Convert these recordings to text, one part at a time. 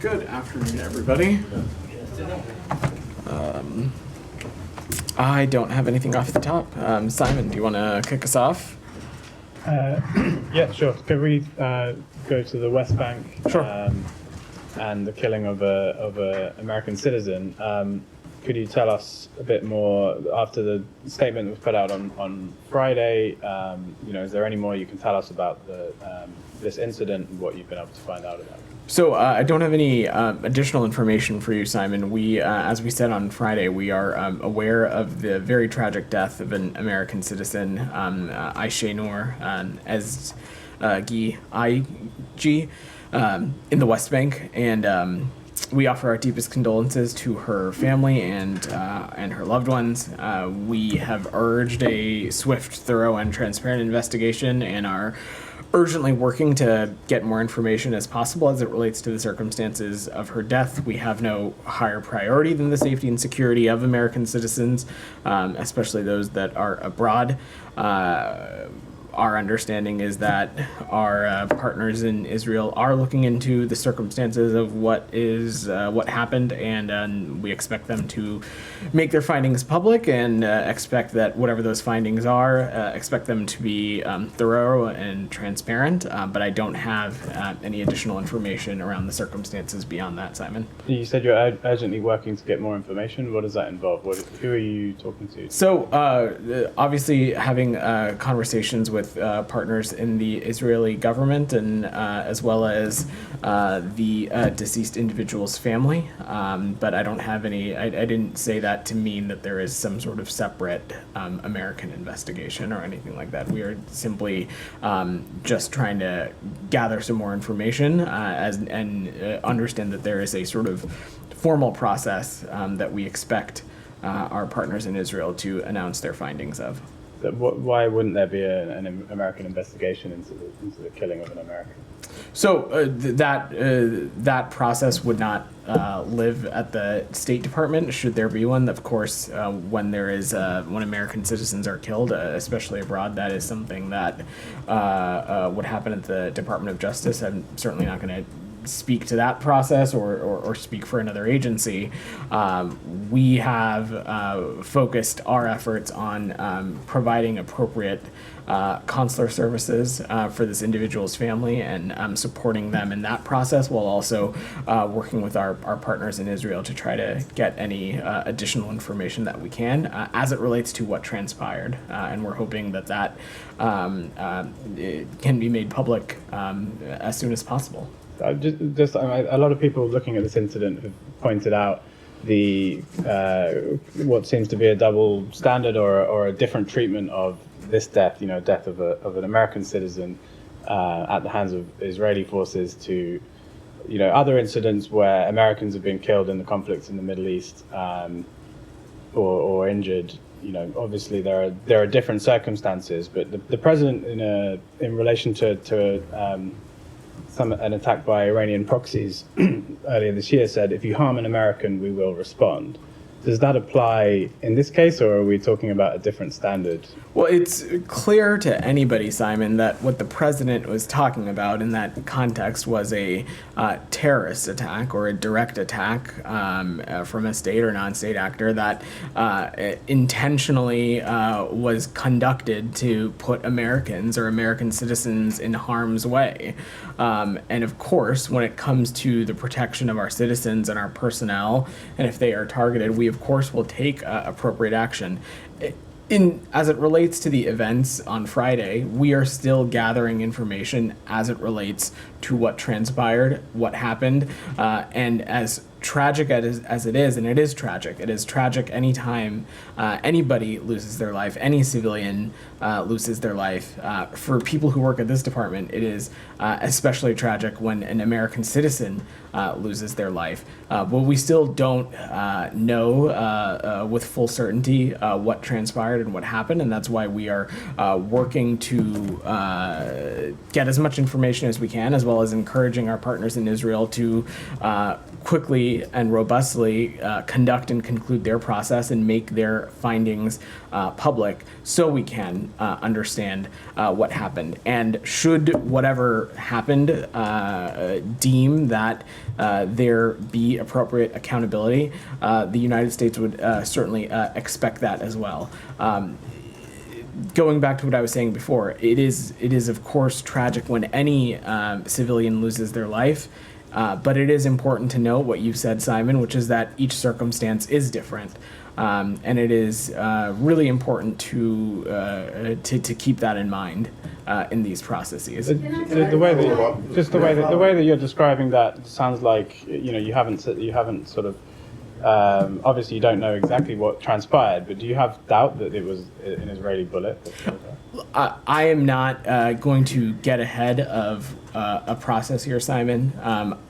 Good afternoon, everybody. I don't have anything off the top. Simon, do you want to kick us off? Yeah, sure. Could we go to the West Bank? Sure. And the killing of a American citizen. Could you tell us a bit more after the statement was put out on Friday? Is there any more you can tell us about this incident and what you've been able to find out about it? So I don't have any additional information for you, Simon. We, as we said on Friday, we are aware of the very tragic death of an American citizen, Aisha Noor, as Guy IG, in the West Bank, and we offer our deepest condolences to her family and her loved ones. We have urged a swift, thorough, and transparent investigation, and are urgently working to get more information as possible as it relates to the circumstances of her death. We have no higher priority than the safety and security of American citizens, especially those that are abroad. Our understanding is that our partners in Israel are looking into the circumstances of what happened, and we expect them to make their findings public, and expect that whatever those findings are, expect them to be thorough and transparent. But I don't have any additional information around the circumstances beyond that, Simon. You said you're urgently working to get more information. What does that involve? Who are you talking to? So obviously having conversations with partners in the Israeli government, and as well as the deceased individual's family. But I don't have any, I didn't say that to mean that there is some sort of separate American investigation or anything like that. We are simply just trying to gather some more information and understand that there is a sort of formal process that we expect our partners in Israel to announce their findings of. Why wouldn't there be an American investigation into the killing of an American? So that process would not live at the State Department, should there be one. Of course, when American citizens are killed, especially abroad, that is something that would happen at the Department of Justice. I'm certainly not going to speak to that process or speak for another agency. We have focused our efforts on providing appropriate consular services for this individual's family, and supporting them in that process, while also working with our partners in Israel to try to get any additional information that we can as it relates to what transpired. And we're hoping that it can be made public as soon as possible. A lot of people looking at this incident have pointed out what seems to be a double standard or a different treatment of this death, death of an American citizen at the hands of Israeli forces, to other incidents where Americans have been killed in the conflicts in the Middle East or injured. Obviously there are different circumstances, but the president in relation to an attack by Iranian proxies earlier this year said, "If you harm an American, we will respond." Does that apply in this case, or are we talking about a different standard? Well, it's clear to anybody, Simon, that what the president was talking about in that context was a terrorist attack or a direct attack from a state or non-state actor that intentionally was conducted to put Americans or American citizens in harm's way. And of course, when it comes to the protection of our citizens and our personnel, and if they are targeted, we of course will take appropriate action. As it relates to the events on Friday, we are still gathering information as it relates to what transpired, what happened, and as tragic as it is, and it is tragic anytime anybody loses their life, any civilian loses their life. For people who work at this department, it is especially tragic when an American citizen loses their life. But we still don't know with full certainty what transpired and what happened, and that's why we are working to get as much information as we can, as well as encouraging our partners in Israel to quickly and robustly conduct and conclude their process and make their findings public so we can understand what happened. And should whatever happened deem that there be appropriate accountability, the United States would certainly expect that as well. Going back to what I was saying before, it is of course tragic when any civilian loses their life, but it is important to note what you said, Simon, which is that each circumstance is different, and it is really important to keep that in mind in these processes. The way that you're describing that sounds like you haven't sort of. Obviously, you don't know exactly what transpired, but do you have doubt that it was an Israeli bullet? I am not going to get ahead of a process here, Simon.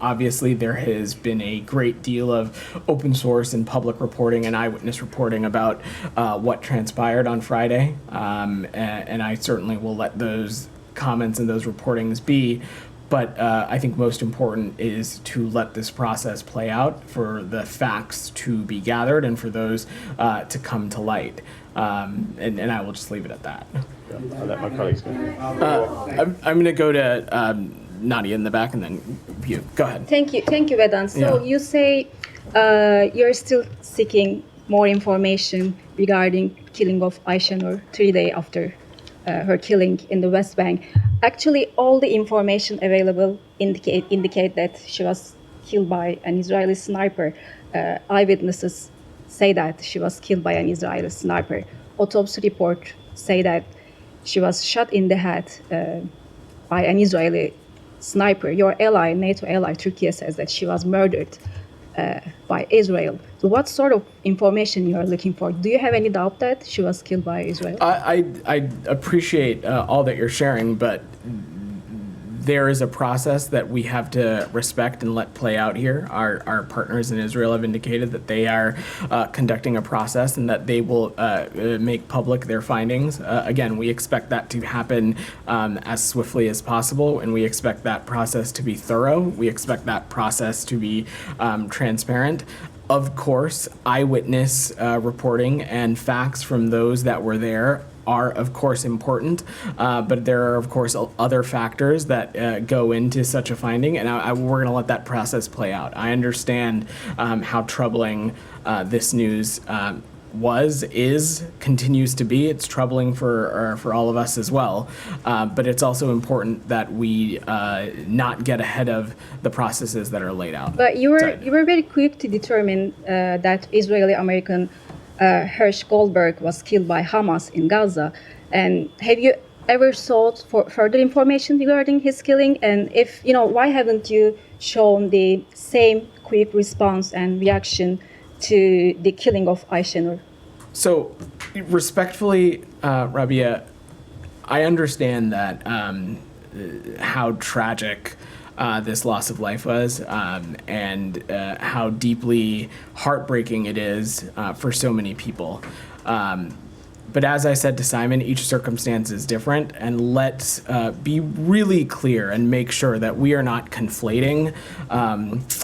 Obviously, there has been a great deal of open source and public reporting and eyewitness reporting about what transpired on Friday, and I certainly will let those comments and those reportings be. But I think most important is to let this process play out, for the facts to be gathered, and for those to come to light. And I will just leave it at that. I'll let my colleagues go. I'm going to go to Nadia in the back, and then you. Go ahead. Thank you, Vedant. So Yeah. you say you're still seeking more information regarding killing of Ayşenur 3 days after her killing in the West Bank. Actually, all the information available indicate that she was killed by an Israeli sniper. Eyewitnesses say that she was killed by an Israeli sniper. Autopsy report say that she was shot in the head by an Israeli sniper. Your ally, NATO ally, Turkey, says that she was murdered by Israel. So what sort of information you are looking for? Do you have any doubt that she was killed by Israel? I appreciate all that you're sharing, but there is a process that we have to respect and let play out here. Our partners in Israel have indicated that they are conducting a process and that they will make public their findings. Again, we expect that to happen as swiftly as possible, and we expect that process to be thorough. We expect that process to be transparent. Of course, eyewitness reporting and facts from those that were there are, of course, important, but there are, of course, other factors that go into such a finding, and we're going to let that process play out. I understand how troubling this news continues to be. It's troubling for all of us as well, but it's also important that we not get ahead of the processes that are laid out. But you were very quick to determine that Israeli-American Hersh Goldberg was killed by Hamas in Gaza. And have you ever sought for further information regarding his killing? And if, why haven't you shown the same quick response and reaction to the killing of Ayşenur? So, respectfully, Rabia, I understand that how tragic this loss of life was, and how deeply heartbreaking it is for so many people. But as I said to Simon, each circumstance is different, and let's be really clear and make sure that we are not conflating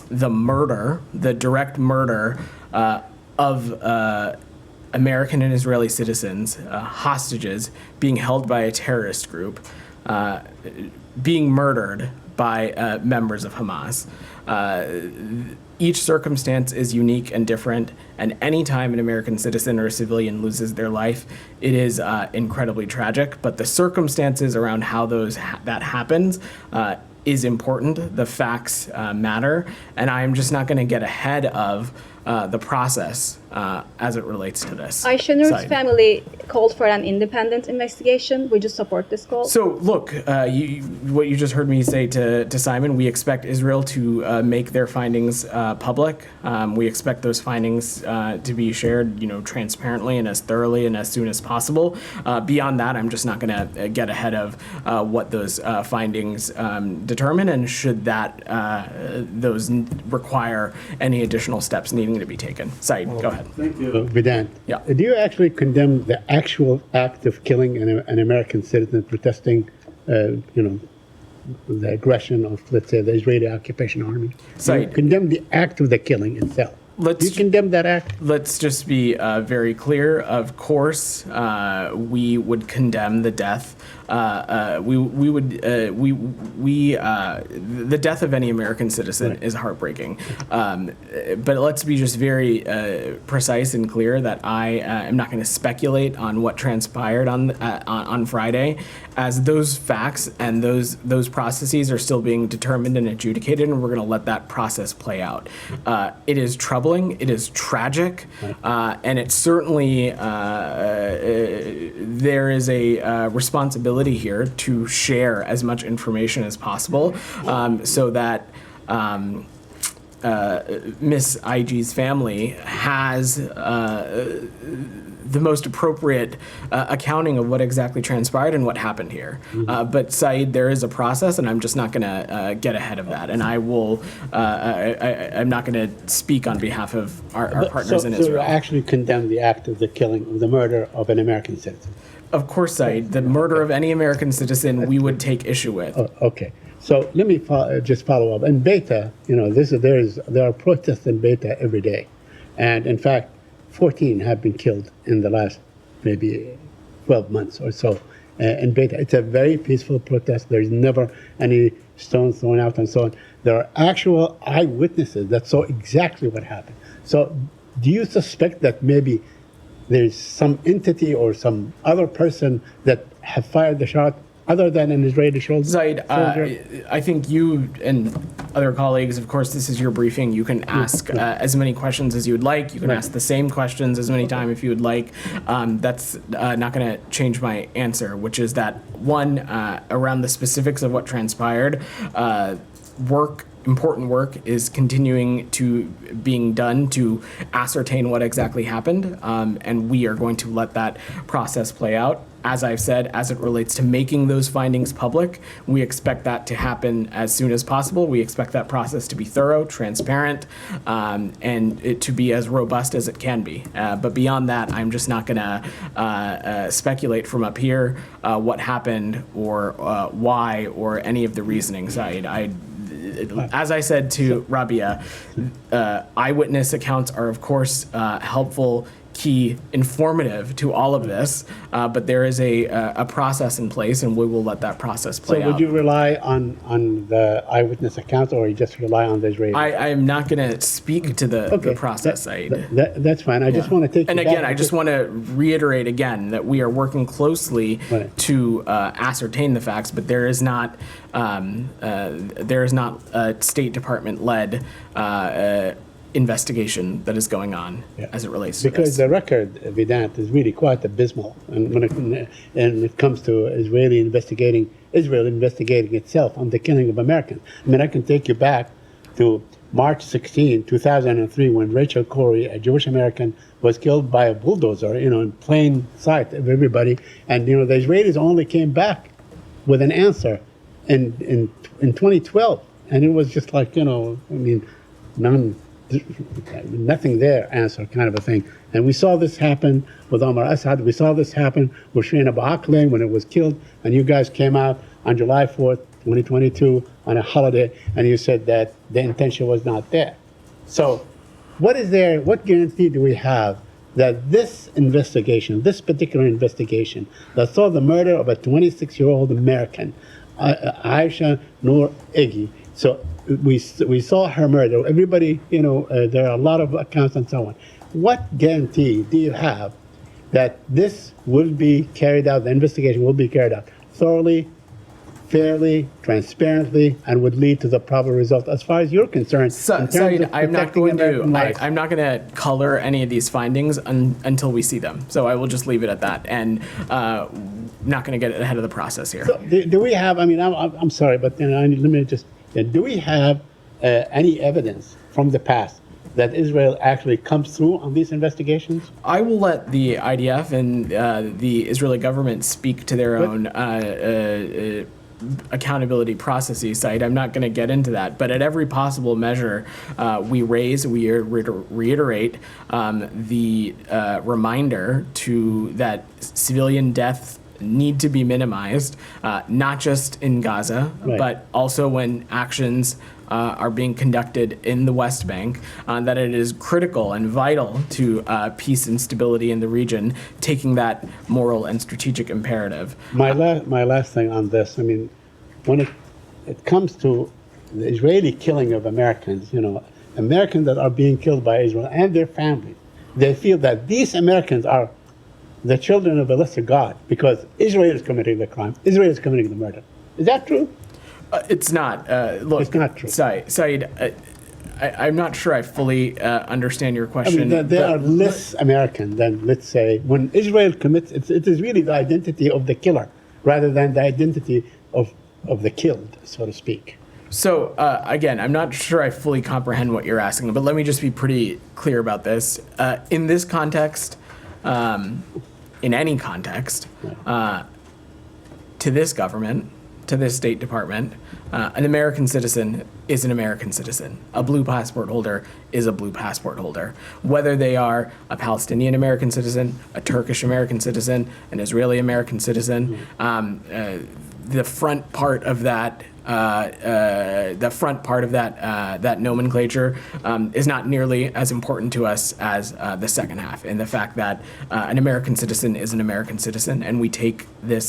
the direct murder of American and Israeli citizens, hostages, being held by a terrorist group, being murdered by members of Hamas. Each circumstance is unique and different, and any time an American citizen or a civilian loses their life, it is incredibly tragic. But the circumstances around how that happens is important. The facts matter, and I am just not going to get ahead of the process as it relates to this. Ayşenur's family called for an independent investigation. Would you support this call? So, look, what you just heard me say to Simon, we expect Israel to make their findings public. We expect those findings to be shared, transparently and as thoroughly and as soon as possible. Beyond that, I'm just not going to get ahead of what those findings determine, and should those require any additional steps needing to be taken. Said, go ahead. Thank you. Vedant, Yeah. do you actually condemn the actual act of killing an American citizen protesting, the aggression of, let's say, the Israeli occupation army. Said. You condemn the act of the killing itself. Let's- Do you condemn that act? Let's just be very clear. Of course, we would condemn the death. The death of any American citizen is heartbreaking. But let's be just very precise and clear that I am not going to speculate on what transpired on Friday, as those facts and those processes are still being determined and adjudicated, and we're going to let that process play out. It is troubling. It is tragic, and it certainly there is a responsibility here to share as much information as possible, so that Miss IG's family has the most appropriate accounting of what exactly transpired and what happened here. But Saeed, there is a process, and I'm just not going to get ahead of that. And I will, I'm not going to speak on behalf of our partners in So you Israel. actually condemn the act of the killing, of the murder of an American citizen. Of course, Saeed, the murder of any American citizen we would take issue with. Okay. So let me just follow up. In Beta, there are protests in Beta every day. And in fact, 14 have been killed in the last maybe 12 months or so in Beta. It's a very peaceful protest. There's never any stones thrown out and so on. There are actual eyewitnesses that saw exactly what happened. So do you suspect that maybe there's some entity or some other person that have fired the shot other than an Israeli soldier? Zaid, I think you and other colleagues, of course, this is your briefing. You can ask as many questions as you would like. You can ask the same questions as many times if you would like. That's not going to change my answer, which is that, one, around the specifics of what transpired, important work is continuing to being done to ascertain what exactly happened, and we are going to let that process play out. As I've said, as it relates to making those findings public, we expect that to happen as soon as possible. We expect that process to be thorough, transparent, and it to be as robust as it can be. But beyond that, I'm just not going to speculate from up here what happened or why or any of the reasoning side. As I said to Rabia, eyewitness accounts are, of course, helpful, key, informative to all of this, but there is a process in place, and we will let that process play So out. would you rely on the eyewitness accounts, or you just rely on the Israeli? I am not going to speak to the process, Said. That's fine. I just want to take And you again, back I just want to reiterate again that we are working closely Right. to ascertain the facts, but there is not a State Department led investigation that is going on as it relates to because this. the record, Vedant, is really quite abysmal, and when it comes to Israel investigating itself on the killing of Americans. I mean, I can take you back to March 16, 2003, when Rachel Corrie, a Jewish American, was killed by a bulldozer, in plain sight of everybody, and the Israelis only came back with an answer in 2012, and it was just like nothing there answer kind of a thing. And we saw this happen with Omar Assad. We saw this happen with Shireen Abu Akleh when it was killed. And you guys came out on July 4th, 2022 on a holiday, and you said that the intention was not there. So what guarantee do we have that this particular investigation that saw the murder of a 26-year-old American, Aisha Noor Egi, so we saw her murder. Everybody, there are a lot of accounts and so on. What guarantee do you have that this will be carried out, the investigation will be carried out thoroughly, fairly, transparently, and would lead to the proper result as far as you're concerned? Said, I'm not going to color any of these findings until we see them. So I will just leave it at that, and not going to get ahead of the process here. So do we have? I mean, I'm sorry, but let me just. Do we have any evidence from the past that Israel actually comes through on these investigations? I will let the IDF and the Israeli government speak to their own accountability processes. I'm not going to get into that, but at every possible measure we reiterate the reminder that civilian death need to be minimized, not just in Gaza, Right. but also when actions are being conducted in the West Bank, that it is critical and vital to peace and stability in the region, taking that moral and strategic imperative. My last thing on this, I mean, when it comes to the Israeli killing of Americans, Americans that are being killed by Israel and their families, they feel that these Americans are the children of a lesser God because Israel is committing the crime, Israel is committing the murder. Is that true? It's not. Look, It's not true. Saeed, I'm not sure I fully understand your I question. mean, they but- are less American than, let's say, when Israel commits, it is really the identity of the killer rather than the identity of the killed, so to speak. So, again, I'm not sure I fully comprehend what you're asking, but let me just be pretty clear about this. In this context, in any context, to this government, to this State Department, an American citizen is an American citizen. A blue passport holder is a blue passport holder. Whether they are a Palestinian American citizen, a Turkish American citizen, an Israeli American citizen, the front part of that that nomenclature is not nearly as important to us as the second half, and the fact that an American citizen is an American citizen, and we take the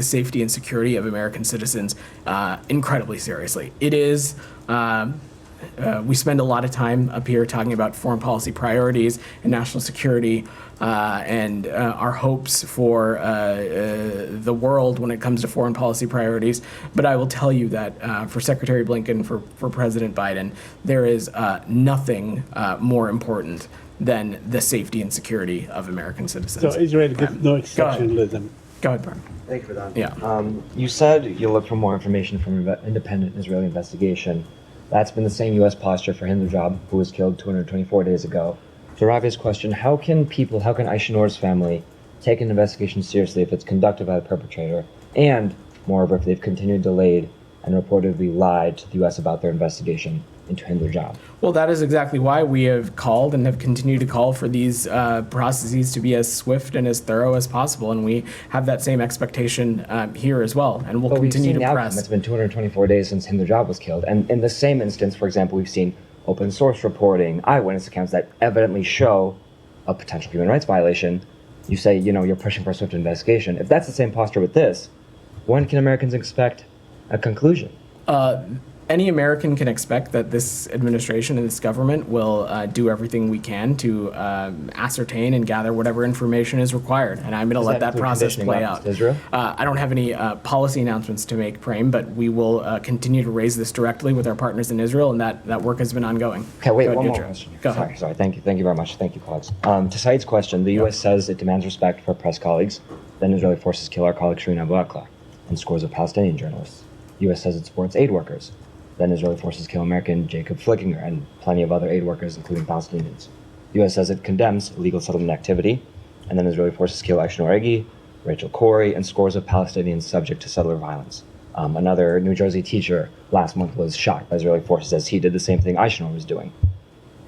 safety and security of American citizens incredibly seriously. It is. We spend a lot of time up here talking about foreign policy priorities and national security and our hopes for the world when it comes to foreign policy priorities. But I will tell you that for Secretary Blinken, for President Biden, there is nothing more important than the safety and security of American citizens. So Israel gets no exceptionalism. Go ahead, Brian. Thank you for that. Yeah. You said you look for more information from an independent Israeli investigation. That's been the same U.S. posture for Hindujab, who was killed 224 days ago. To Ravi's question, how can Aishanor's family take an investigation seriously if it's conducted by the perpetrator, and, moreover, if they've continued delayed and reportedly lied to the U.S. about their investigation into Hindujab? Well, that is exactly why we have called and have continued to call for these processes to be as swift and as thorough as possible, and we have that same expectation here as well, and we'll But we've continue seen to the outcome. press. It's been 224 days since Hindujab was killed. And in the same instance, for example, we've seen open source reporting, eyewitness accounts that evidently show a potential human rights violation. You say, you're pushing for a swift investigation. If that's the same posture with this, when can Americans expect a conclusion? Any American can expect that this administration and this government will do everything we can to ascertain and gather whatever information is required, and I'm going to let that include process conditioning play weapons out. to Israel? I don't have any policy announcements to make, Prem, but we will continue to raise this directly with our partners in Israel, and that work has been ongoing. Okay, wait, Go ahead, one more Yadra. question. Go ahead. Sorry. Thank you very much. Thank you, colleagues. To Saeed's question, the U.S. says it demands respect for press colleagues. Then Israeli forces kill our colleague Shireen Abu Akleh and scores of Palestinian journalists. The U.S. says it supports aid workers. Then Israeli forces kill American Jacob Flickinger and plenty of other aid workers, including Palestinians. The U.S. says it condemns illegal settlement activity. And then Israeli forces kill Aishnor Egi, Rachel Corrie, and scores of Palestinians subject to settler violence. Another New Jersey teacher last month was shot by Israeli forces as he did the same thing Aishnor was doing.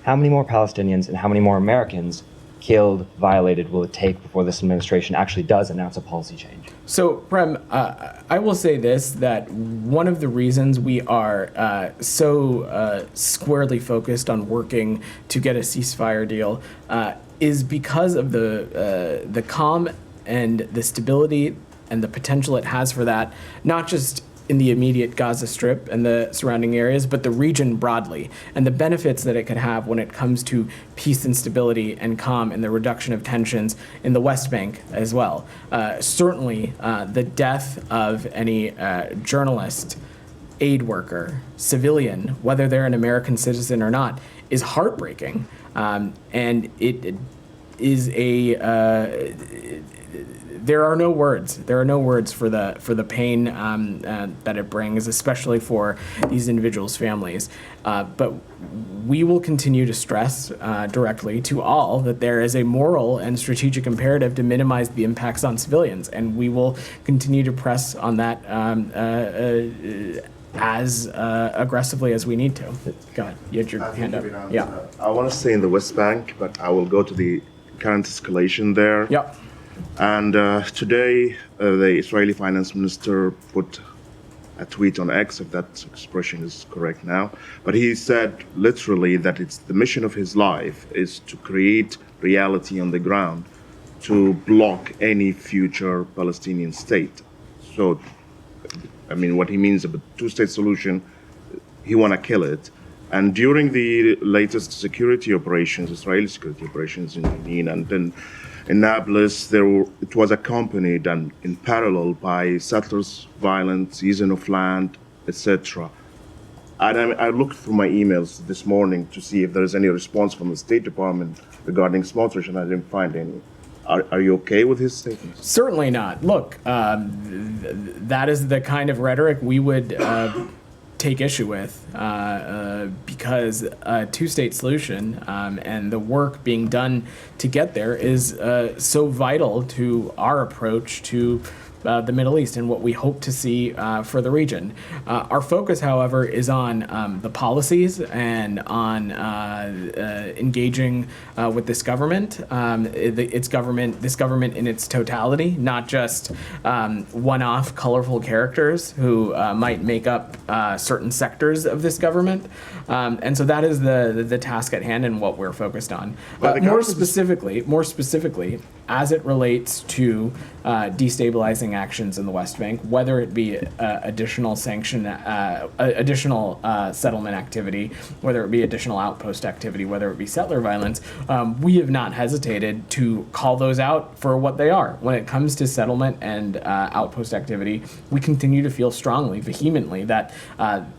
How many more Palestinians and how many more Americans killed, violated will it take before this administration actually does announce a policy change? So, Prem, I will say this, that one of the reasons we are so squarely focused on working to get a ceasefire deal is because of the calm and the stability and the potential it has for that, not just in the immediate Gaza Strip and the surrounding areas, but the region broadly, and the benefits that it could have when it comes to peace and stability and calm and the reduction of tensions in the West Bank as well. Certainly, the death of any journalist, aid worker, civilian, whether they're an American citizen or not, is heartbreaking. And it is there are no words. There are no words for the pain that it brings, especially for these individuals' families. But we will continue to stress directly to all that there is a moral and strategic imperative to minimize the impacts on civilians, and we will continue to press on that as aggressively as we need to. Go ahead. You had your hand up. Yeah. I want to stay in the West Bank, but I will go to the current escalation there. Yep. And today, the Israeli finance minister put a tweet on X, if that expression is correct now, but he said literally that it's the mission of his life is to create reality on the ground to block any future Palestinian state. So, I mean, what he means about two-state solution, he want to kill it. And during the latest security operations, Israeli security operations in Jenin and then in Nablus, it was accompanied and in parallel by settlers' violence, seizing of land, etc. And I looked through my emails this morning to see if there is any response from the State Department regarding Smotrich, and I didn't find any. Are you okay with his statements? Certainly not. Look, that is the kind of rhetoric we would take issue with because a two-state solution and the work being done to get there is so vital to our approach to the Middle East and what we hope to see for the region. Our focus, however, is on the policies and on engaging with this government, this government in its totality, not just one-off colorful characters who might make up certain sectors of this government. And so that is the task at hand and what we're focused on. More specifically, as it relates to destabilizing actions in the West Bank, whether it be additional sanction, additional settlement activity, whether it be additional outpost activity, whether it be settler violence, we have not hesitated to call those out for what they are. When it comes to settlement and outpost activity, we continue to feel strongly, vehemently, that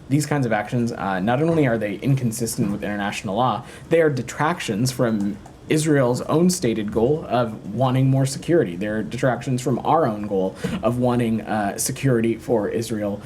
these kinds of actions, not only are they inconsistent with international law, they are detractions from Israel's own stated goal of wanting more security. They're detractions from our own goal of wanting security for Israel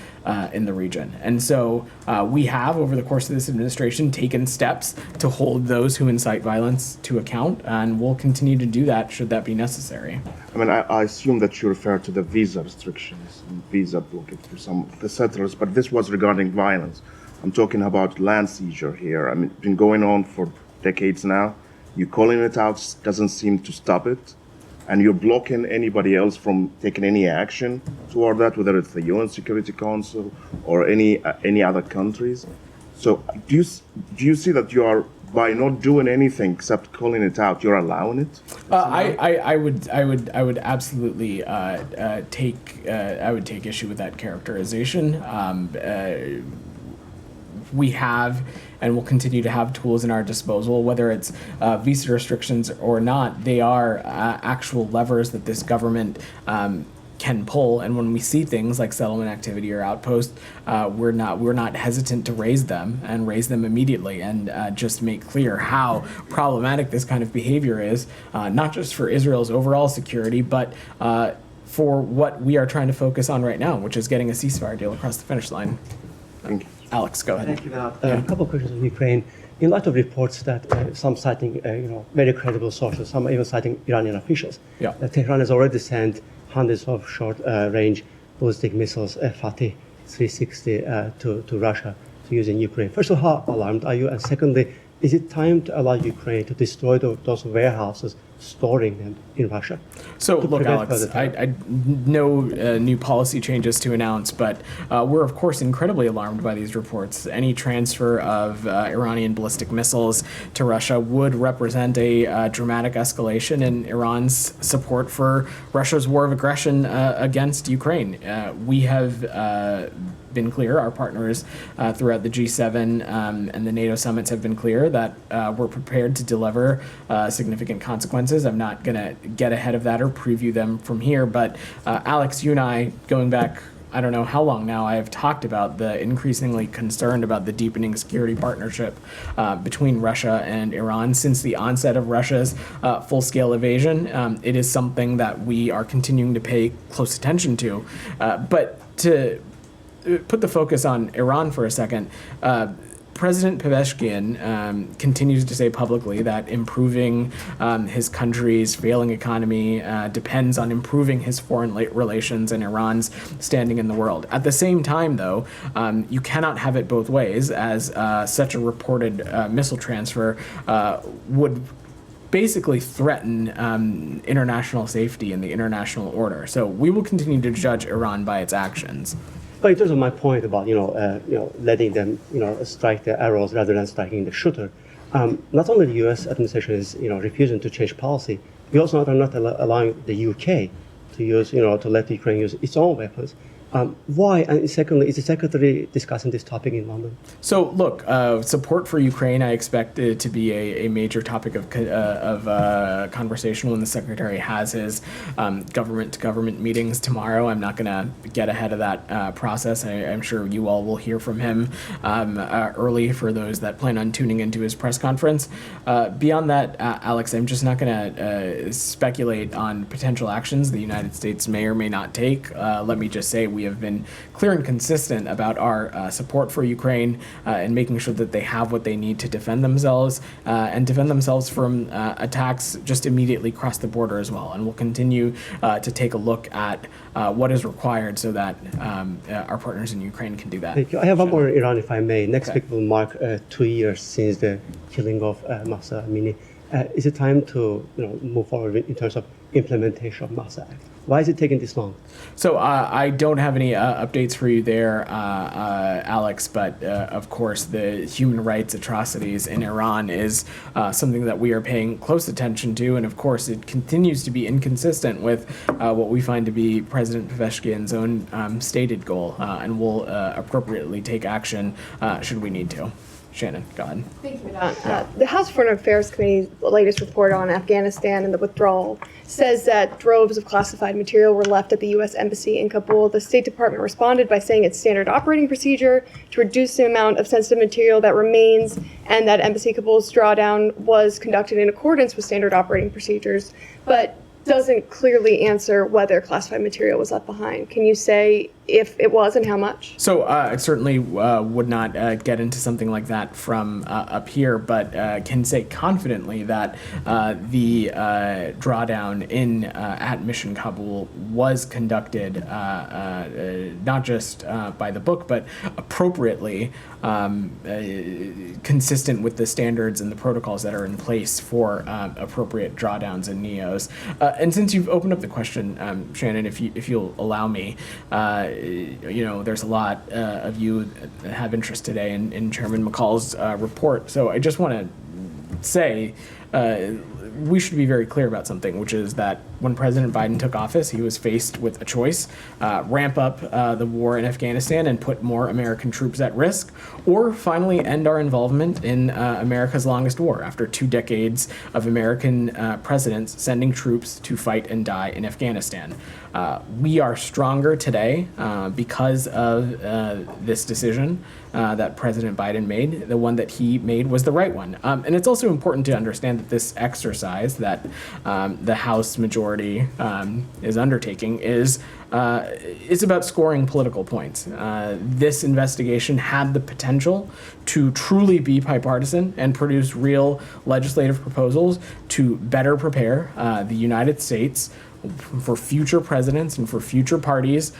in the region. And so we have, over the course of this administration, taken steps to hold those who incite violence to account, and we'll continue to do that should that be necessary. I mean, I assume that you refer to the visa restrictions and visa blocking for some of the settlers, but this was regarding violence. I'm talking about land seizure here. I mean, it's been going on for decades now. You calling it out doesn't seem to stop it, and you're blocking anybody else from taking any action toward that, whether it's the UN Security Council or any other countries. So do you see that you are, by not doing anything except calling it out, you're allowing it? I would absolutely take issue with that characterization. We have and will continue to have tools in our disposal, whether it's visa restrictions or not. They are actual levers that this government can pull, and when we see things like settlement activity or outpost, we're not hesitant to raise them immediately and just make clear how problematic this kind of behavior is, not just for Israel's overall security, but for what we are trying to focus on right now, which is getting a ceasefire deal across the finish line. Thank you. Alex, go ahead. Thank you. A couple of questions on Ukraine. In light of reports that some citing, very credible sources, some even citing Iranian officials, Tehran has already sent hundreds of short-range ballistic missiles, Fateh 360, to Russia to use in Ukraine. First of all, how alarmed are you? And secondly, is it time to allow Ukraine to destroy those warehouses storing them in Russia? So, look, Alex, no new policy changes to announce, but we're, of course, incredibly alarmed by these reports. Any transfer of Iranian ballistic missiles to Russia would represent a dramatic escalation in Iran's support for Russia's war of aggression against Ukraine. We have been clear, our partners throughout the G7 and the NATO summits have been clear that we're prepared to deliver significant consequences. I'm not going to get ahead of that or preview them from here, but Alex, you and I, going back, I don't know how long now, I have talked about the increasingly concerned about the deepening security partnership between Russia and Iran since the onset of Russia's full-scale invasion. It is something that we are continuing to pay close attention to. But to put the focus on Iran for a second, President Pezeshkian continues to say publicly that improving his country's failing economy depends on improving his foreign relations and Iran's standing in the world. At the same time, though, you cannot have it both ways, as such a reported missile transfer would basically threaten international safety and the international order. So we will continue to judge Iran by its actions. But in terms of my point about letting them strike the arrows rather than striking the shooter, not only the U.S. administration is refusing to change policy, we also are not allowing the UK to use to let Ukraine use its own weapons. Why? And secondly, is the secretary discussing this topic in London? So, look, support for Ukraine, I expect it to be a major topic of conversation when the secretary has his government-to-government meetings tomorrow. I'm not going to get ahead of that process. I'm sure you all will hear from him early for those that plan on tuning into his press conference. Beyond that, Alex, I'm just not going to speculate on potential actions the United States may or may not take. Let me just say we have been clear and consistent about our support for Ukraine and making sure that they have what they need to defend themselves and defend themselves from attacks just immediately across the border as well. And we'll continue to take a look at what is required so that our partners in Ukraine can do that. Thank you. I have one more on Iran, if I may. Next week will mark 2 years since the killing of Mahsa Amini. Is it time to move forward in terms of implementation of Mahsa Act? Why is it taking this long? So I don't have any updates for you there, Alex, but of course the human rights atrocities in Iran is something that we are paying close attention to, and of course it continues to be inconsistent with what we find to be President Pezeshkian's own stated goal, and will appropriately take action should we need to. Shannon, go ahead. Thank you, Madan. The House Foreign Affairs Committee's latest report on Afghanistan and the withdrawal says that droves of classified material were left at the U.S. Embassy in Kabul. The State Department responded by saying it's standard operating procedure to reduce the amount of sensitive material that remains, and that Embassy Kabul's drawdown was conducted in accordance with standard operating procedures, but doesn't clearly answer whether classified material was left behind. Can you say if it was and how much? So I certainly would not get into something like that from up here, but can say confidently that the drawdown in at Mission Kabul was conducted not just by the book, but appropriately consistent with the standards and the protocols that are in place for appropriate drawdowns and NEOs. And since you've opened up the question, Shannon, if you'll allow me, there's a lot of you that have interest today in Chairman McCall's report. So I just want to say we should be very clear about something, which is that when President Biden took office, he was faced with a choice: ramp up the war in Afghanistan and put more American troops at risk, or finally end our involvement in America's longest war after 2 decades of American presidents sending troops to fight and die in Afghanistan. We are stronger today because of this decision that President Biden made. The one that he made was the right one. And it's also important to understand that this exercise that the House majority is undertaking is about scoring political points. This investigation had the potential to truly be bipartisan and produce real legislative proposals to better prepare the United States for future presidents and for future parties,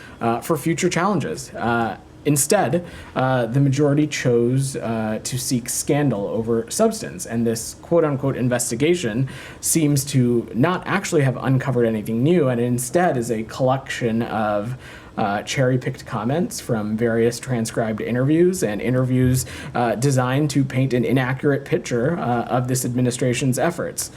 for future challenges. Instead, the majority chose to seek scandal over substance, and this quote-unquote investigation seems to not actually have uncovered anything new, and instead is a collection of cherry-picked comments from various transcribed interviews and interviews designed to paint an inaccurate picture of this administration's efforts.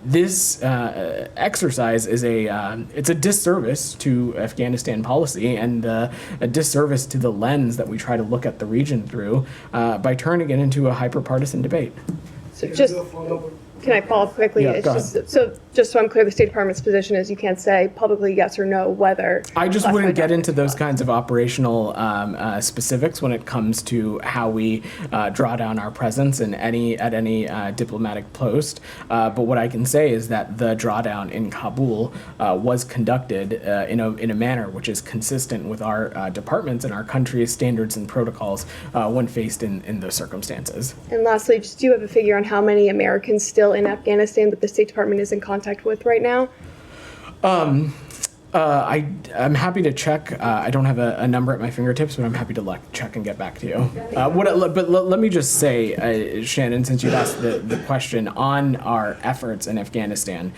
This exercise is it's a disservice to Afghanistan policy and a disservice to the lens that we try to look at the region through by turning it into a hyper-partisan debate. So can I follow up quickly? Yeah, go ahead. Just so I'm clear, the State Department's position is you can't say publicly yes or no whether. I just wouldn't get into those kinds of operational specifics when it comes to how we draw down our presence at any diplomatic post. But what I can say is that the drawdown in Kabul was conducted in a manner which is consistent with our departments and our country's standards and protocols when faced in those circumstances. And lastly, do you have a figure on how many Americans still in Afghanistan that the State Department is in contact with right now? I'm happy to check. I don't have a number at my fingertips, but I'm happy to check and get back to you. But let me just say, Shannon, since you've asked the question on our efforts in Afghanistan,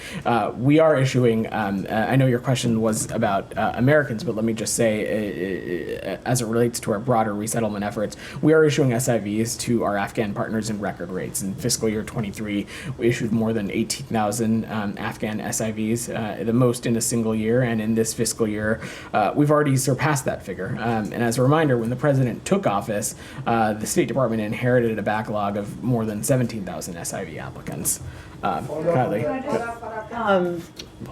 we are issuing, I know your question was about Americans, but let me just say, as it relates to our broader resettlement efforts, we are issuing SIVs to our Afghan partners in record rates. In fiscal year 23, we issued more than 18,000 Afghan SIVs, the most in a single year, and in this fiscal year, we've already surpassed that figure. And as a reminder, when the president took office, the State Department inherited a backlog of more than 17,000 SIV applicants. Kylie,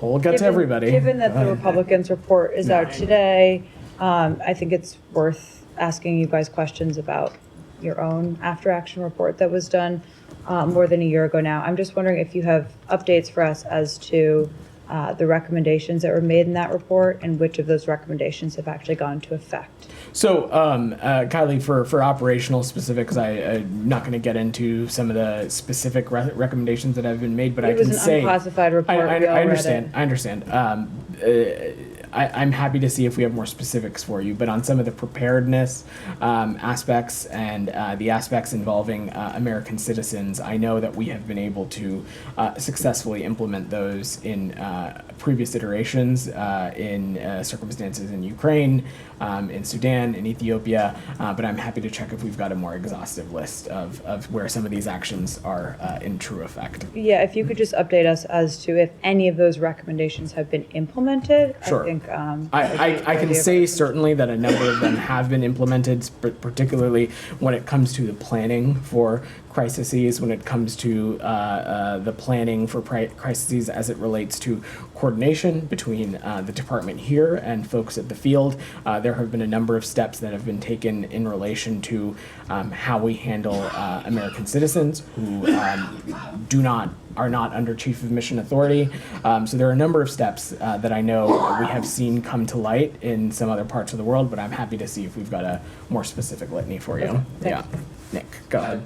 we'll get to everybody. Given that the Republicans' report is out today, I think it's worth asking you guys questions about your own after-action report that was done more than a year ago now. I'm just wondering if you have updates for us as to the recommendations that were made in that report and which of those recommendations have actually gone into effect. So, Kylie, for operational specifics, I'm not going to get into some of the specific recommendations that have been made, but I can say... It was an unclassified report. I understand. I'm happy to see if we have more specifics for you, but on some of the preparedness aspects and the aspects involving American citizens, I know that we have been able to successfully implement those in previous iterations in circumstances in Ukraine, in Sudan, in Ethiopia, but I'm happy to check if we've got a more exhaustive list of where some of these actions are in true effect. Yeah, if you could just update us as to if any of those recommendations have been implemented. Sure. I think I can say certainly that a number of them have been implemented, particularly when it comes to the planning for crises, when it comes to the planning for crises as it relates to coordination between the department here and folks at the field. There have been a number of steps that have been taken in relation to how we handle American citizens who are not under Chief of Mission Authority. So there are a number of steps that I know we have seen come to light in some other parts of the world, but I'm happy to see if we've got a more specific litany for you. Yeah. Nick, go ahead.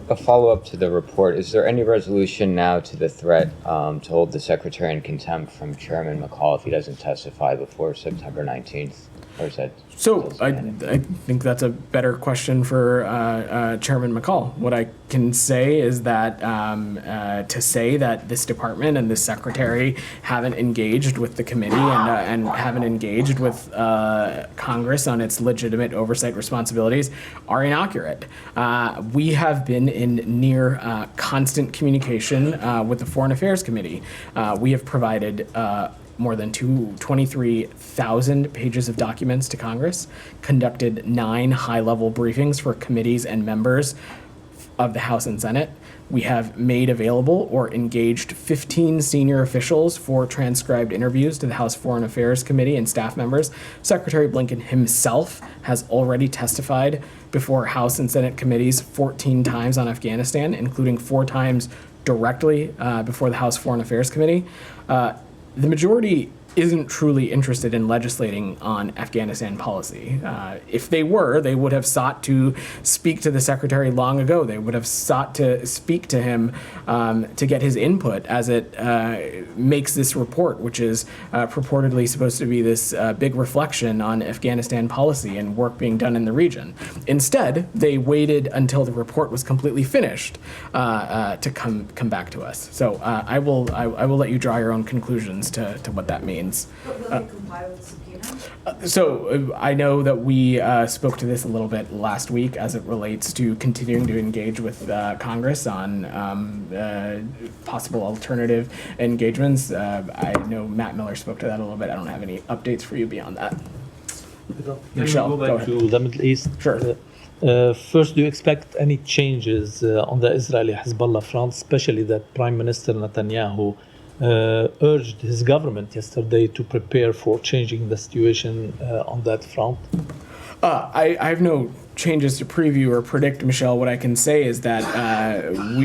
A follow-up to the report, is there any resolution now to the threat to hold the Secretary in contempt from Chairman McCall if he doesn't testify before September 19th? Or is that so? I think that's a better question for Chairman McCall. What I can say is that to say that this department and this secretary haven't engaged with the committee and haven't engaged with Congress on its legitimate oversight responsibilities are inaccurate. We have been in near constant communication with the Foreign Affairs Committee. We have provided more than 23,000 pages of documents to Congress, conducted 9 high-level briefings for committees and members of the House and Senate. We have made available or engaged 15 senior officials for transcribed interviews to the House Foreign Affairs Committee and staff members. Secretary Blinken himself has already testified before House and Senate committees 14 times on Afghanistan, including 4 times directly before the House Foreign Affairs Committee. The majority isn't truly interested in legislating on Afghanistan policy. If they were, they would have sought to speak to the secretary long ago. They would have sought to speak to him to get his input as it makes this report, which is purportedly supposed to be this big reflection on Afghanistan policy and work being done in the region. Instead, they waited until the report was completely finished to come back to us. So I will let you draw your own conclusions to what that means. Will they comply with the subpoena? So I know that we spoke to this a little bit last week as it relates to continuing to engage with Congress on possible alternative engagements. I know Matt Miller spoke to that a little bit. I don't have any updates for you beyond that. Michelle, go back to the Middle East. Sure. First, do you expect any changes on the Israeli-Hezbollah front, especially that Prime Minister Netanyahu urged his government yesterday to prepare for changing the situation on that front? I have no changes to preview or predict, Michelle, what I can say is that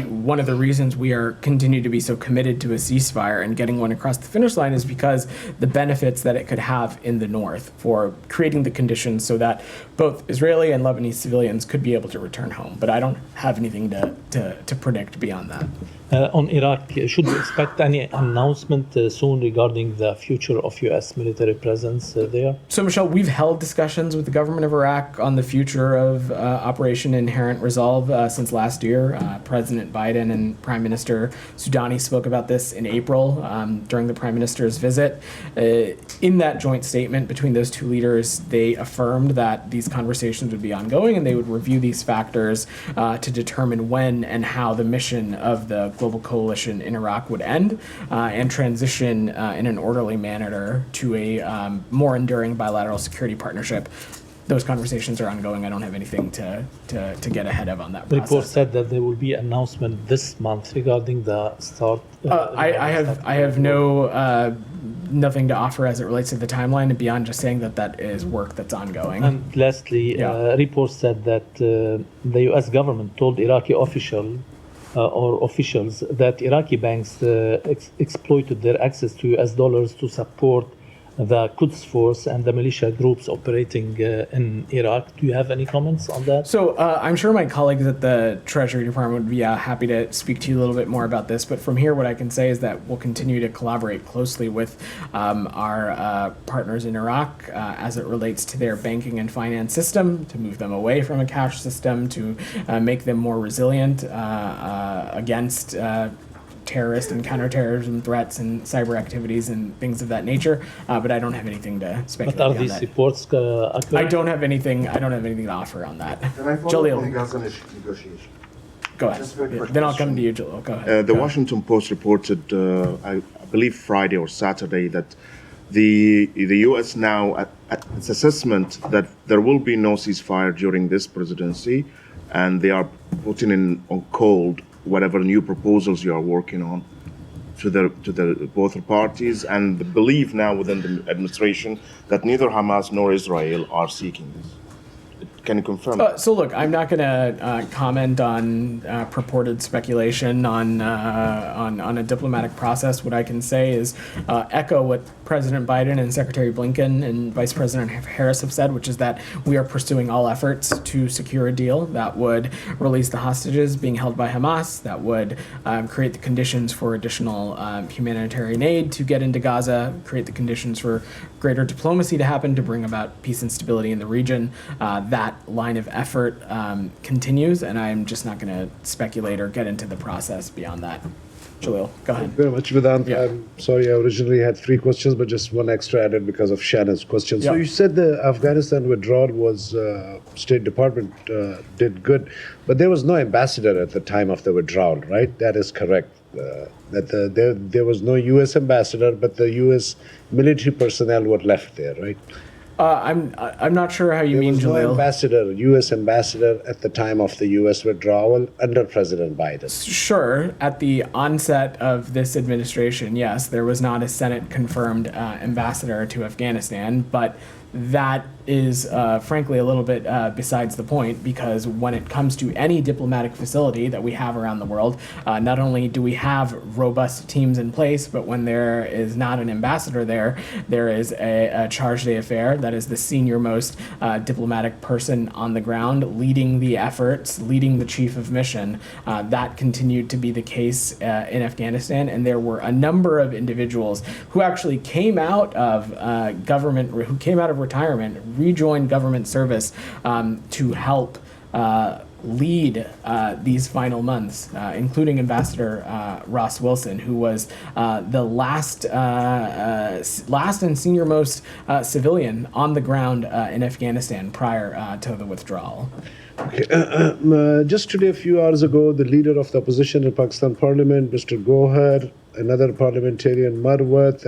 one of the reasons we are continue to be so committed to a ceasefire and getting one across the finish line is because the benefits that it could have in the north for creating the conditions so that both Israeli and Lebanese civilians could be able to return home. But I don't have anything to predict beyond that. On Iraq, should we expect any announcement soon regarding the future of U.S. military presence there? So, Michelle, we've held discussions with the government of Iraq on the future of Operation Inherent Resolve since last year. President Biden and Prime Minister Soudani spoke about this in April during the Prime Minister's visit. In that joint statement between those two leaders, they affirmed that these conversations would be ongoing and they would review these factors to determine when and how the mission of the global coalition in Iraq would end and transition in an orderly manner to a more enduring bilateral security partnership. Those conversations are ongoing. I don't have anything to get ahead of on that The process. report said that there will be announcement this month regarding the start. I have nothing to offer as it relates to the timeline beyond just saying that is work that's ongoing. And lastly, reports said that the U.S. government told Iraqi officials that Iraqi banks exploited their access to U.S. dollars to support the Quds Force and the militia groups operating in Iraq. Do you have any comments on that? So I'm sure my colleagues at the Treasury Department would be happy to speak to you a little bit more about this. But from here, what I can say is that we'll continue to collaborate closely with our partners in Iraq as it relates to their banking and finance system, to move them away from a cash system, to make them more resilient against terrorist and counterterrorism threats and cyber activities and things of that nature, but I don't have anything to speculate. But are on these that. reports accurate? I don't have anything to offer on that. Can I follow Jalil, up on Gaza negotiation? go ahead. Just a very quick Then I'll come question. to you, Jalil. Go ahead. The Go Washington Post reported, I believe Friday or Saturday, that the U.S. now, at its assessment that there will be no ceasefire during this presidency, and they are putting on hold whatever new proposals you are working on to the both parties, and the belief now within the administration that neither Hamas nor Israel are seeking this. Can you confirm? So look, I'm not going to comment on purported speculation on a diplomatic process. What I can say is echo what President Biden and Secretary Blinken and Vice President Harris have said, which is that we are pursuing all efforts to secure a deal that would release the hostages being held by Hamas, that would create the conditions for additional humanitarian aid to get into Gaza, create the conditions for greater diplomacy to happen to bring about peace and stability in the region. That line of effort continues, and I'm just not going to speculate or get into the process beyond that. Jalil, go ahead. Very much, Vedant. Yeah. I'm sorry, I originally had 3 questions, but just one extra added because of Shannon's question. So Yeah. you said the Afghanistan withdrawal was State Department did good, but there was no ambassador at the time of the withdrawal, right? That is correct. There was no U.S. ambassador, but the U.S. military personnel were left there, right? I'm not sure how you There mean, was no Jalil. ambassador, U.S. ambassador at the time of the U.S. withdrawal under President Biden. Sure, at the onset of this administration, yes, there was not a Senate-confirmed ambassador to Afghanistan, but that is frankly a little bit besides the point, because when it comes to any diplomatic facility that we have around the world, not only do we have robust teams in place, but when there is not an ambassador there, there is a charge d'affaires, that is the senior most diplomatic person on the ground leading the efforts, leading the chief of mission. That continued to be the case in Afghanistan, and there were a number of individuals who actually came out of who came out of retirement, rejoined government service to help lead these final months, including Ambassador Ross Wilson, who was the last and senior most civilian on the ground in Afghanistan prior to the withdrawal. Okay. Just today, a few hours ago, the leader of the opposition in Pakistan Parliament, Mr. Gohar, another parliamentarian, Marwat,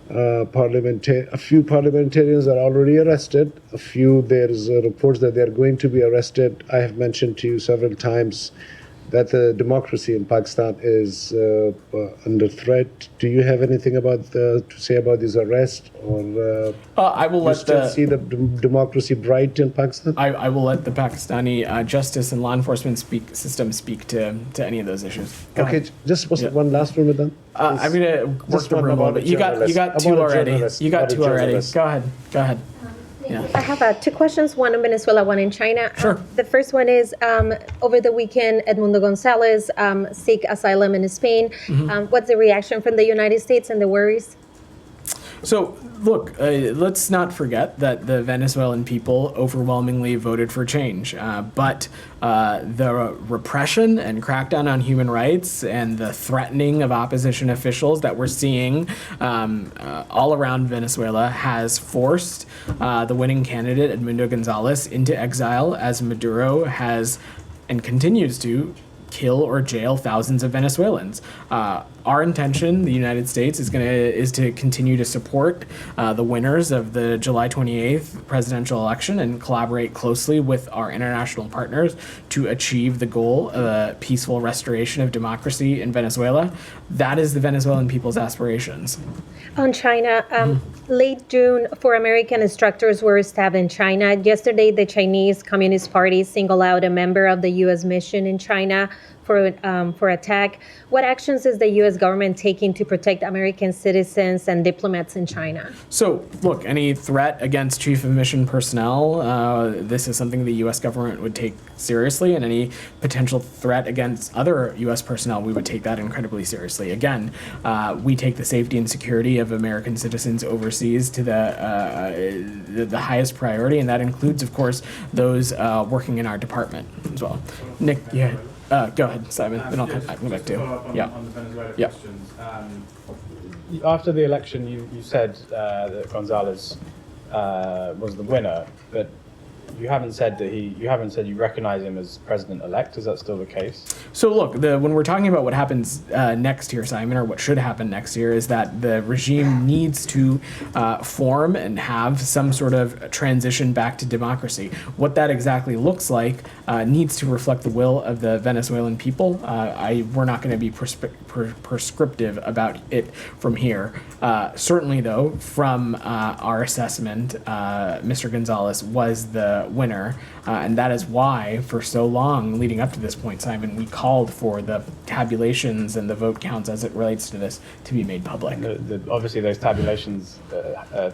a few parliamentarians are already arrested. There's reports that they're going to be arrested. I have mentioned to you several times that the democracy in Pakistan is under threat. Do you have anything about to say about these arrests, or I will you let still the see the democracy bright in Pakistan? I will let the Pakistani justice and law enforcement system speak to any of those issues. Go Okay, ahead. just one last one with them. I'm gonna work Just the one room a little about bit. a You got journalist. two About a already. journalist. You got About a two already. journalist. Go ahead. Go ahead. Yeah. I have two questions, one in Venezuela, one in China. Sure. The first one is, over the weekend, Edmundo Gonzalez seek asylum in Spain. What's the reaction from the United States and the worries? So, look, let's not forget that the Venezuelan people overwhelmingly voted for change. But the repression and crackdown on human rights and the threatening of opposition officials that we're seeing all around Venezuela has forced the winning candidate, Edmundo Gonzalez, into exile, as Maduro has and continues to kill or jail thousands of Venezuelans. Our intention, the United States, is to continue to support the winners of the July 28th presidential election and collaborate closely with our international partners to achieve the goal of a peaceful restoration of democracy in Venezuela. That is the Venezuelan people's aspirations. On China, late June, 4 American instructors were stabbed in China. Yesterday, the Chinese Communist Party singled out a member of the U.S. mission in China for attack. What actions is the U.S. government taking to protect American citizens and diplomats in China? So, look, any threat against chief of mission personnel, this is something the U.S. government would take seriously, and any potential threat against other U.S. personnel, we would take that incredibly seriously. Again, we take the safety and security of American citizens overseas to the highest priority, and that includes, of course, those working in our department as well. Nick, yeah. Go ahead, Simon, then I'll come back to you. Yeah. On the Venezuela Yeah. questions. After the election, you said that Gonzalez was the winner, but you haven't said you recognize him as president-elect. Is that still the case? So look, when we're talking about what happens next year, Simon, or what should happen next year, is that the regime needs to form and have some sort of transition back to democracy. What that exactly looks like needs to reflect the will of the Venezuelan people. We're not going to be prescriptive about it from here. Certainly, though, from our assessment, Mr. Gonzalez was the winner, and that is why, for so long leading up to this point, Simon, we called for the tabulations and the vote counts as it relates to this to be made public. Obviously, those tabulations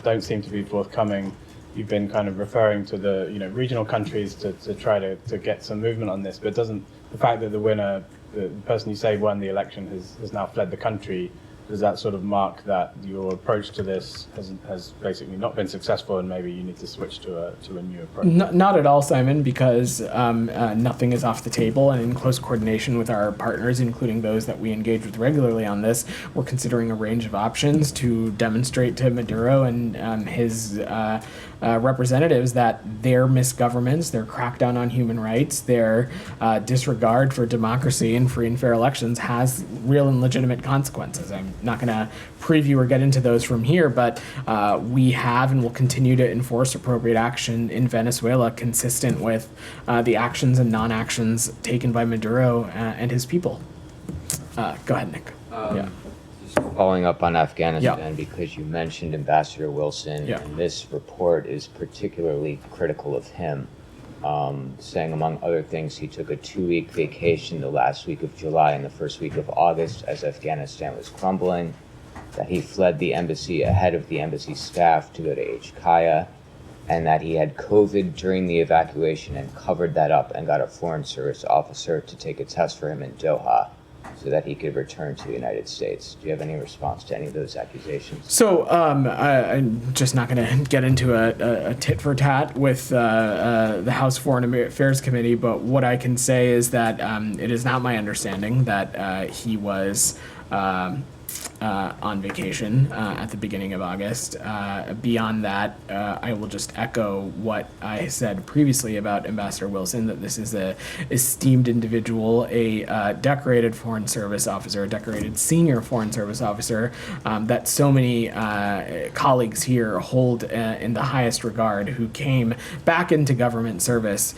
don't seem to be forthcoming. You've been kind of referring to the regional countries to try to get some movement on this, but doesn't the fact that the winner, the person you say won the election, has now fled the country, does that sort of mark that your approach to this has basically not been successful, and maybe you need to switch to a new approach? Not at all, Simon, because nothing is off the table, and in close coordination with our partners, including those that we engage with regularly on this, we're considering a range of options to demonstrate to Maduro and his representatives that their misgovernments, their crackdown on human rights, their disregard for democracy and free and fair elections has real and legitimate consequences. I'm not going to preview or get into those from here, but we have and will continue to enforce appropriate action in Venezuela consistent with the actions and non-actions taken by Maduro and his people. Go ahead, Nick. Yeah. Following up on Afghanistan, because you mentioned Ambassador Wilson, and this report is particularly critical of him, saying, among other things, he took a 2-week vacation the last week of July and the first week of August as Afghanistan was crumbling, that he fled the embassy ahead of the embassy staff to go to HKIA, and that he had COVID during the evacuation and covered that up and got a Foreign Service officer to take a test for him in Doha, so that he could return to the United States. Do you have any response to any of those accusations? So I'm just not going to get into a tit for tat with the House Foreign Affairs Committee, but what I can say is that it is not my understanding that he was on vacation at the beginning of August. Beyond that, I will just echo what I said previously about Ambassador Wilson, that this is a esteemed individual, a decorated Foreign Service officer, a decorated senior Foreign Service officer, that so many colleagues here hold in the highest regard, who came back into government service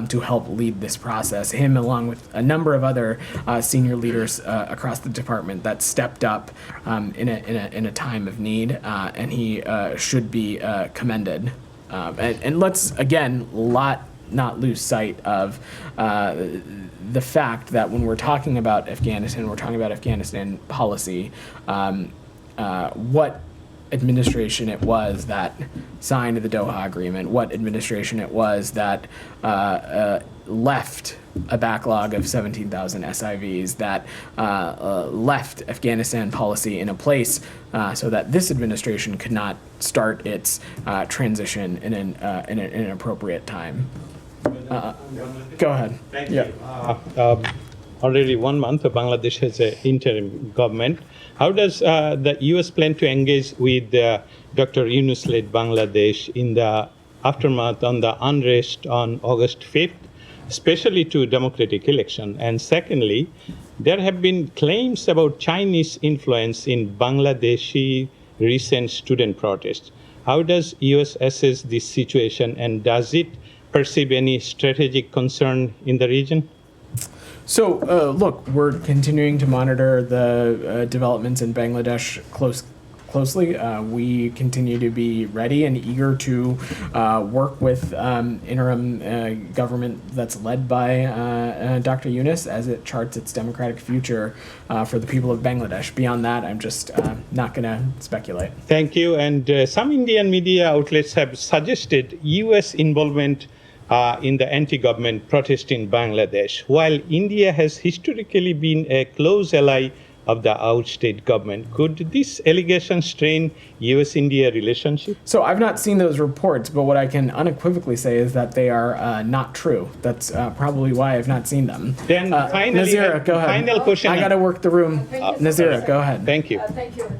to help lead this process. Him, along with a number of other senior leaders across the department, that stepped up in a time of need, and he should be commended. And let's again not lose sight of the fact that when we're talking about Afghanistan, we're talking about Afghanistan policy. What administration it was that signed the Doha Agreement, what administration it was that left a backlog of 17,000 SIVs, that left Afghanistan policy in a place so that this administration could not start its transition in an appropriate time. Go ahead. Thank you. Already 1 month, Bangladesh has an interim government. How does the U.S. plan to engage with Dr. Yunus-led Bangladesh in the aftermath on the unrest on August 5th, especially to democratic election? And secondly, there have been claims about Chinese influence in Bangladeshi recent student protests. How does U.S. assess this situation, and does it perceive any strategic concern in the region? So, look, we're continuing to monitor the developments in Bangladesh closely. We continue to be ready and eager to work with interim government that's led by Dr. Yunus as it charts its democratic future for the people of Bangladesh. Beyond that, I'm just not going to speculate. Thank you. And some Indian media outlets have suggested U.S. involvement in the anti-government protest in Bangladesh. While India has historically been a close ally of the outstate government, could this allegation strain U.S.-India relationship? So I've not seen those reports, but what I can unequivocally say is that they are not true. That's probably why I've not seen them. Then finally, Nazira, go ahead. Final question. I got to work the room. Nazira, go ahead. Thank you. Thank you.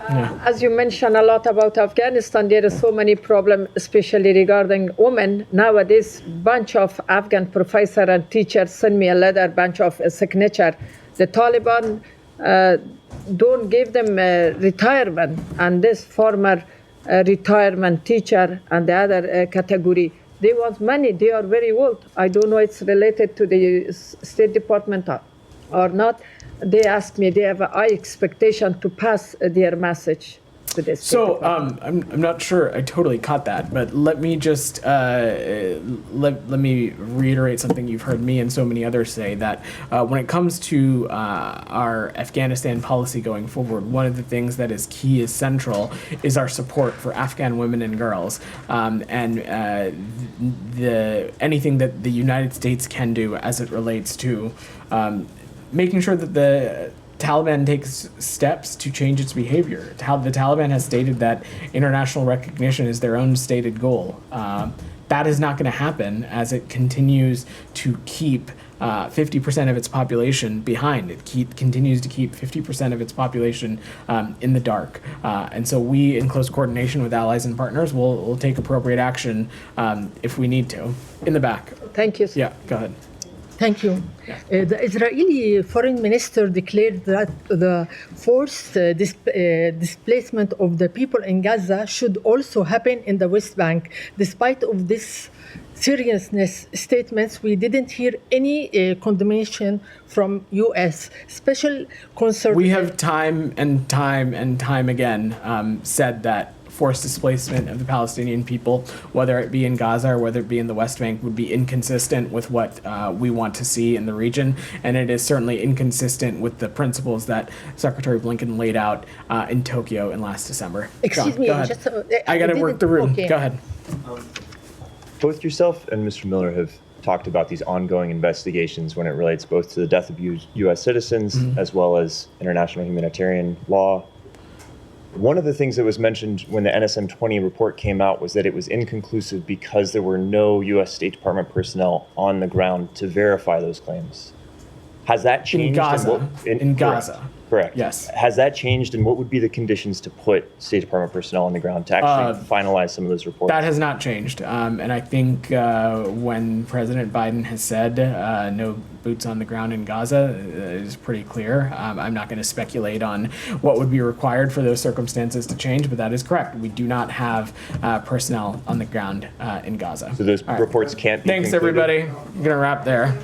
As you mentioned a lot about Afghanistan, there are so many problems, especially regarding women. Nowadays, bunch of Afghan professors and teachers send me a letter, bunch of signature. The Taliban don't give them retirement, and this former retirement teacher and the other category, they want money. They are very old. I don't know it's related to the State Department or not. They ask me, they have a high expectation to pass their message to this. So I'm not sure I totally caught that, but let me just let me reiterate something you've heard me and so many others say, that when it comes to our Afghanistan policy going forward, one of the things that is key, is central, is our support for Afghan women and girls, and anything that the United States can do as it relates to making sure that the Taliban takes steps to change its behavior. The Taliban has stated that international recognition is their own stated goal. That is not going to happen as it continues to keep 50% of its population behind. It continues to keep 50% of its population in the dark. And so we, in close coordination with allies and partners, will take appropriate action if we need to. In the back. Thank you, sir. Yeah, go ahead. Thank you. The Israeli foreign minister declared that the forced displacement of the people in Gaza should also happen in the West Bank. Despite of this seriousness statements, we didn't hear any condemnation from U.S. Special concern. We have time and time again said that forced displacement of the Palestinian people, whether it be in Gaza or whether it be in the West Bank, would be inconsistent with what we want to see in the region. And it is certainly inconsistent with the principles that Secretary Blinken laid out in Tokyo in last December. Excuse John, me, go ahead. just, I got to work the room. Okay. Go ahead. Both yourself and Mr. Miller have talked about these ongoing investigations when it relates both to the death of U.S. citizens as well as international humanitarian law. One of the things that was mentioned when the NSM-20 report came out was that it was inconclusive because there were no U.S. State Department personnel on the ground to verify those claims. Has that changed? In Gaza. Correct. Yes. Has that changed, and what would be the conditions to put State Department personnel on the ground to actually finalize some of those reports? That has not changed. And I think when President Biden has said no boots on the ground in Gaza, it is pretty clear. I'm not going to speculate on what would be required for those circumstances to change, but that is correct. We do not have personnel on the ground in Gaza. So those reports can't be Thanks, concluded? everybody. I'm going to wrap there.